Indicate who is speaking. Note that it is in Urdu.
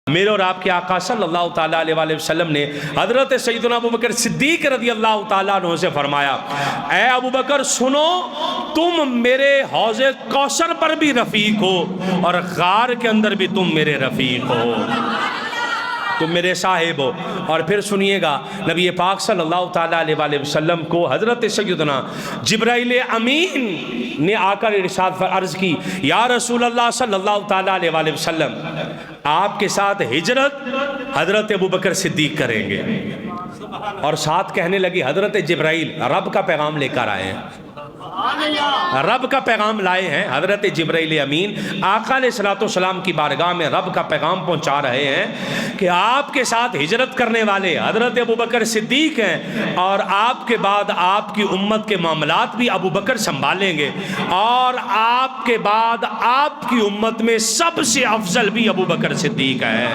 Speaker 1: میرے اور آپ کے آقا صلی اللہ تعالیٰ علیہ وسلم نے حضرت سیدنا ابو بکر صدیق رضی اللہ تعالیٰ عنہ سے فرمایا، اے ابو بکر سنو، تم میرے حوض کوثر پر بھی رفیق ہو اور غار کے اندر بھی تم میرے رفیق ہو، تم میرے صاحب ہو۔ اور پھر سنیے گا، نبی پاک صلی اللہ تعالیٰ علیہ وسلم کو حضرت سیدنا جبرائیل امین نے آ کر ارشاد عرض کی، یا رسول اللہ صلی اللہ تعالیٰ علیہ وسلم، آپ کے ساتھ ہجرت حضرت ابوبکر صدیق کریں گے۔ اور ساتھ کہنے لگی، حضرت جبرائیل رب کا پیغام لے کر آئے ہیں، رب کا پیغام لائے ہیں۔ حضرت جبرائیل امین آقا علیہ الصلوۃ والسلام کی بارگاہ میں رب کا پیغام پہنچا رہے ہیں کہ آپ کے ساتھ ہجرت کرنے والے حضرت ابوبکر صدیق ہیں، اور آپ کے بعد آپ کی امت کے معاملات بھی ابوبکر سنبھالیں گے، اور آپ کے بعد آپ کی امت میں سب سے افضل بھی ابوبکر صدیق ہے۔